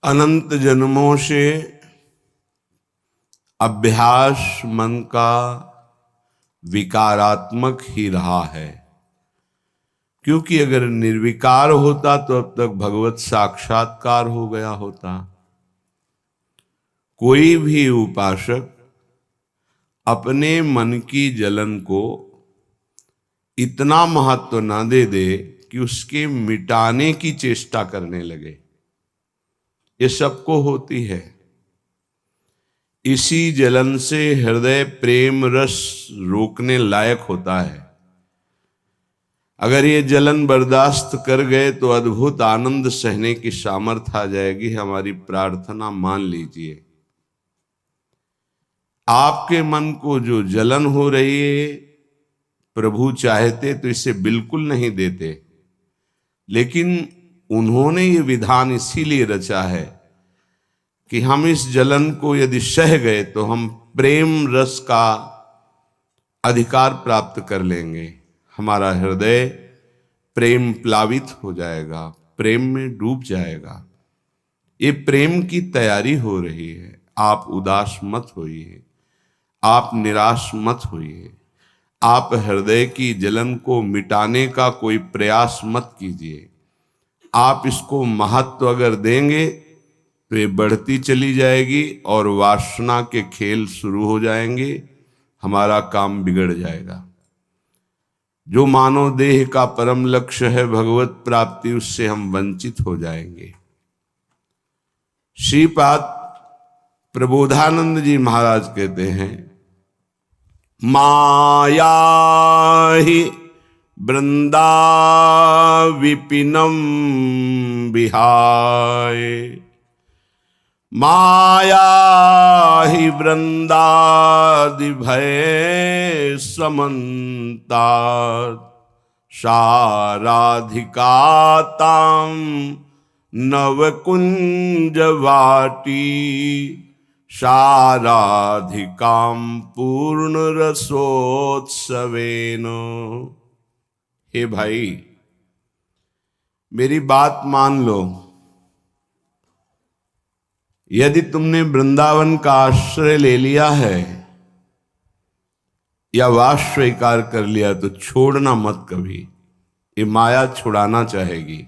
अनंत जन्मों से अभ्यास मन का विकारात्मक ही रहा है, क्योंकि अगर निर्विकार होता तो अब तक भगवत साक्षात्कार हो गया होता। कोई भी उपासक अपने मन की जलन को इतना महत्व न दे दे कि उसके मिटाने की चेष्टा करने लगे। ये सबको होती है। इसी जलन से हृदय प्रेम रस रोकने लायक होता है। अगर ये जलन बर्दाश्त कर गए तो अद्भुत आनंद सहने की सामर्थ्य आ जाएगी। हमारी प्रार्थना मान लीजिए। आपके मन को जो जलन हो रही है, प्रभु चाहते तो इसे बिल्कुल नहीं देते, लेकिन उन्होंने ये विधान इसीलिए रचा है कि हम इस जलन को यदि सह गए तो हम प्रेम रस का अधिकार प्राप्त कर लेंगे। हमारा हृदय प्रेम प्लावित हो जाएगा, प्रेम में डूब जाएगा। ये प्रेम की तैयारी हो रही है। आप उदास मत होइए, आप निराश मत होइए, आप हृदय की जलन को मिटाने का कोई प्रयास मत कीजिए। आप इसको महत्व अगर देंगे तो ये बढ़ती चली जाएगी और वासना के खेल शुरू हो जाएंगे। हमारा काम बिगड़ जाएगा। जो मानव देह का परम लक्ष्य है भगवत प्राप्ति, उससे हम वंचित हो जाएंगे। श्रीपाद प्रबोधानंद जी महाराज कहते हैं, माया ही वृंदा विपिनम विहाय, माया ही वृंदादि भय समन्ता, साराधिकातां नवकुंज वाटी, साराधिकां पूर्ण रसोत्सवेन। हे भाई, मेरी बात मान लो। यदि तुमने वृंदावन का आश्रय ले लिया है या वास स्वीकार कर लिया तो छोड़ना मत कभी। ये माया छुड़ाना चाहेगी,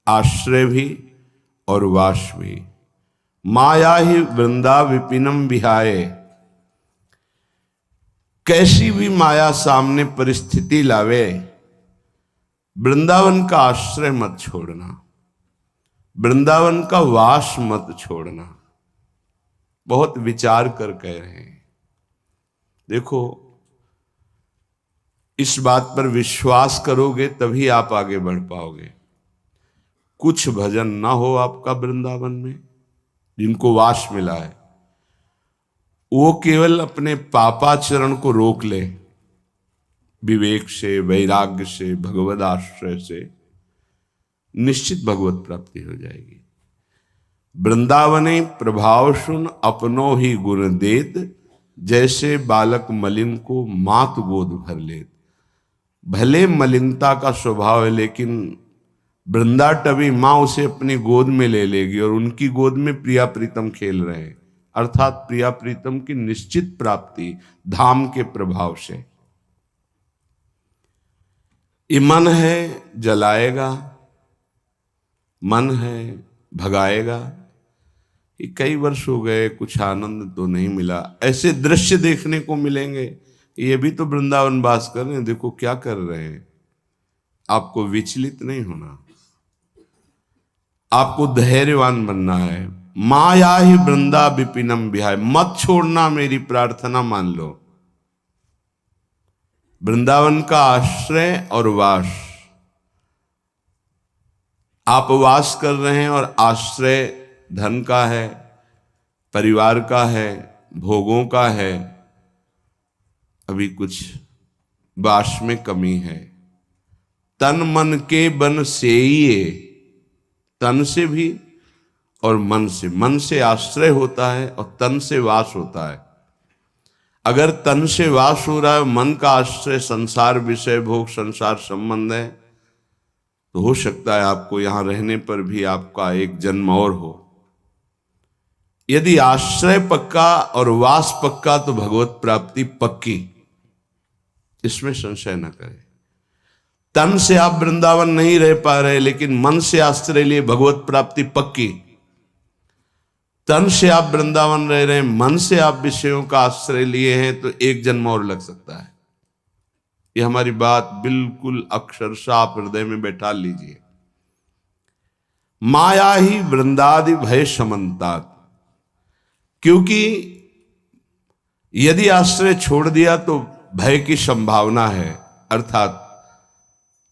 आश्रय भी और वास भी। माया ही वृंदा विपिनम विहाय। कैसी भी माया सामने परिस्थिति लावे, वृंदावन का आश्रय मत छोड़ना, वृंदावन का वास मत छोड़ना। बहुत विचार कर कह रहे हैं। देखो, इस बात पर विश्वास करोगे तभी आप आगे बढ़ पाओगे। कुछ भजन ना हो आपका वृंदावन में, जिनको वास मिला है, वो केवल अपने पापाचरण को रोक ले। विवेक से, वैराग्य से, भगवद आश्रय से निश्चित भगवत प्राप्ति हो जाएगी। वृंदावने प्रभाव सुन अपनो ही गुण देत, जैसे बालक मलिन को मात गोद भर लेत। भले मलिनता का स्वभाव है, लेकिन वृंदाटवी माँ उसे अपनी गोद में ले लेगी और उनकी गोद में प्रिया प्रीतम खेल रहे हैं। अर्थात प्रिया प्रीतम की निश्चित प्राप्ति धाम के प्रभाव से। ये मन है जलाएगा, मन है भगाएगा। ये कई वर्ष हो गए, कुछ आनंद तो नहीं मिला। ऐसे दृश्य देखने को मिलेंगे। ये भी तो वृंदावन वास कर रहे हैं, देखो क्या कर रहे हैं। आपको विचलित नहीं होना, आपको धैर्यवान बनना है। माया ही वृंदा विपिनम विहाय, मत छोड़ना, मेरी प्रार्थना मान लो। वृंदावन का आश्रय और वास, आप वास कर रहे हैं और आश्रय धन का है, परिवार का है, भोगों का है। अभी कुछ वास में कमी है। तन मन के बन सेइए, तन से भी और मन से। मन से आश्रय होता है और तन से वास होता है। अगर तन से वास हो रहा है, मन का आश्रय संसार विषय भोग संसार संबंध है, तो हो सकता है आपको यहां रहने पर भी आपका एक जन्म और हो। यदि आश्रय पक्का और वास पक्का तो भगवत प्राप्ति पक्की, इसमें संशय न करें। तन से आप वृंदावन नहीं रह पा रहे, लेकिन मन से आश्रय लिए भगवत प्राप्ति पक्की। तन से आप वृंदावन रह रहे हैं, मन से आप विषयों का आश्रय लिए हैं, तो एक जन्म और लग सकता है। ये हमारी बात बिल्कुल अक्षरशः आप हृदय में बैठा लीजिए। माया ही वृंदादि भय समन्तात, क्योंकि यदि आश्रय छोड़ दिया तो भय की संभावना है, अर्थात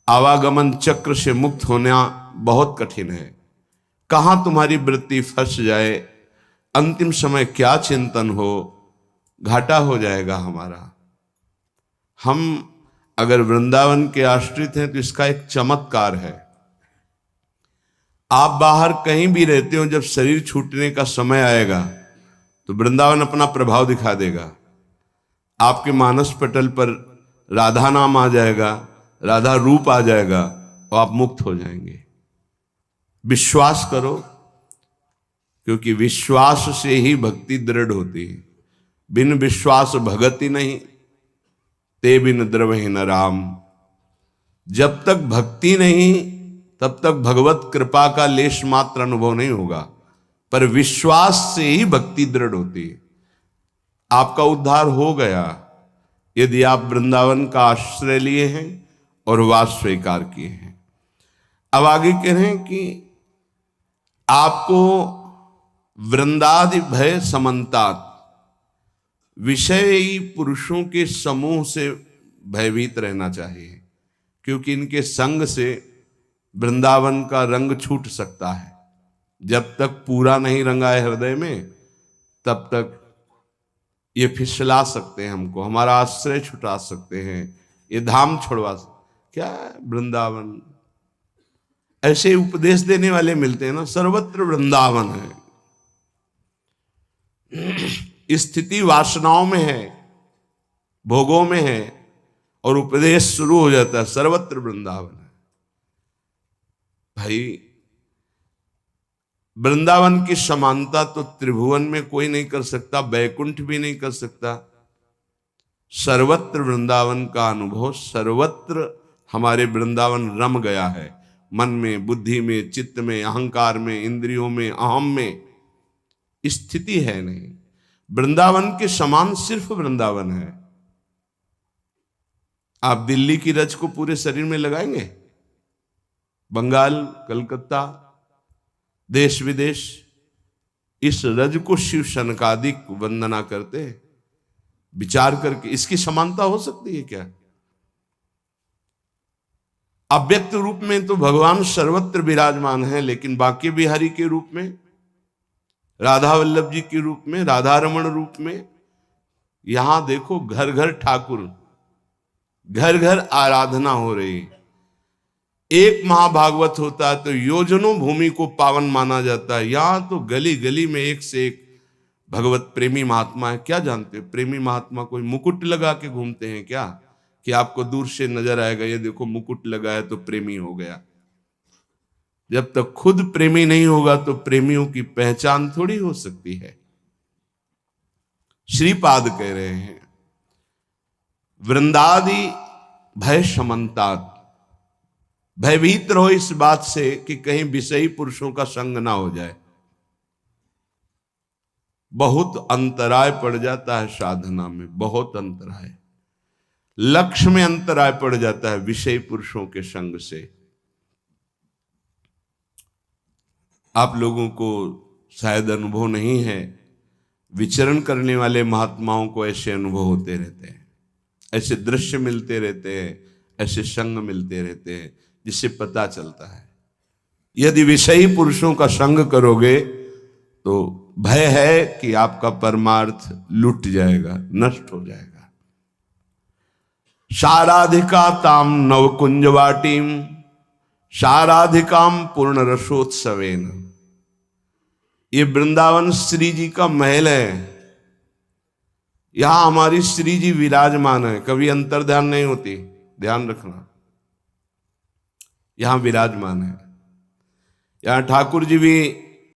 आवागमन चक्र से मुक्त होना बहुत कठिन है। कहां तुम्हारी वृत्ति फंस जाए, अंतिम समय क्या चिंतन हो, घाटा हो जाएगा हमारा। हम अगर वृंदावन के आश्रित हैं तो इसका एक चमत्कार है। आप बाहर कहीं भी रहते हो, जब शरीर छूटने का समय आएगा तो वृंदावन अपना प्रभाव दिखा देगा। आपके मानस पटल पर राधा नाम आ जाएगा, राधा रूप आ जाएगा और आप मुक्त हो जाएंगे। विश्वास करो, क्योंकि विश्वास से ही भक्ति दृढ़ होती है। बिन विश्वास भगति नहीं, ते बिन द्रवहि न राम। जब तक भक्ति नहीं तब तक भगवत कृपा का लेश मात्र अनुभव नहीं होगा, पर विश्वास से ही भक्ति दृढ़ होती है। आपका उद्धार हो गया यदि आप वृंदावन का आश्रय लिए हैं और वास स्वीकार किए हैं। अब आगे कह रहे हैं कि आपको वृंदादि भय समन्तात, विषयी पुरुषों के समूह से भयभीत रहना चाहिए, क्योंकि इनके संग से वृंदावन का रंग छूट सकता है। जब तक पूरा नहीं रंगा है हृदय में, तब तक ये फिसला सकते हैं हमको, हमारा आश्रय छुटा सकते हैं, ये धाम छोड़वा क्या वृंदावन। ऐसे उपदेश देने वाले मिलते हैं ना, सर्वत्र वृंदावन है। स्थिति वासनाओं में है, भोगों में है, और उपदेश शुरू हो जाता है सर्वत्र वृंदावन है। भाई, वृंदावन की समानता तो त्रिभुवन में कोई नहीं कर सकता, वैकुंठ भी नहीं कर सकता। सर्वत्र वृंदावन का अनुभव, सर्वत्र हमारे वृंदावन रम गया है। मन में, बुद्धि में, चित्त में, अहंकार में, इंद्रियों में, अहम में स्थिति है नहीं। वृंदावन के समान सिर्फ वृंदावन है। आप दिल्ली की रज को पूरे शरीर में लगाएंगे, बंगाल, कलकत्ता, देश विदेश, इस रज को शिव शनकादिक वंदना करते हैं। विचार करके इसकी समानता हो सकती है क्या? अव्यक्त रूप में तो भगवान सर्वत्र विराजमान है, लेकिन बाकी बिहारी के रूप में, राधा वल्लभ जी के रूप में, राधा रमण रूप में, यहां देखो घर घर ठाकुर, घर घर आराधना हो रही। एक महाभागवत होता है तो योजनों भूमि को पावन माना जाता है। यहां तो गली गली में एक से एक भगवत प्रेमी महात्मा है। क्या जानते हो, प्रेमी महात्मा कोई मुकुट लगा के घूमते हैं क्या, कि आपको दूर से नजर आएगा ये देखो मुकुट लगा है तो प्रेमी हो गया? जब तक खुद प्रेमी नहीं होगा तो प्रेमियों की पहचान थोड़ी हो सकती है। श्रीपाद कह रहे हैं वृंदादि भय समन्तात, भयभीत रहो इस बात से कि कहीं विषयी पुरुषों का संग ना हो जाए। बहुत अंतराय पड़ जाता है साधना में, बहुत अंतराय, लक्ष्य में अंतराय पड़ जाता है विषयी पुरुषों के संग से। आप लोगों को शायद अनुभव नहीं है, विचरण करने वाले महात्माओं को ऐसे अनुभव होते रहते हैं, ऐसे दृश्य मिलते रहते हैं, ऐसे संग मिलते रहते हैं, जिससे पता चलता है यदि विषयी पुरुषों का संग करोगे तो भय है कि आपका परमार्थ लुट जाएगा, नष्ट हो जाएगा। शाराधिका ताम नवकुंजवाटीम शाराधिकाम पूर्ण रसोत्सवेन। ये वृंदावन श्री जी का महल है, यहां हमारी श्री जी विराजमान है। कभी अंतर्ध्यान नहीं होती, ध्यान रखना, यहां विराजमान है। यहां ठाकुर जी भी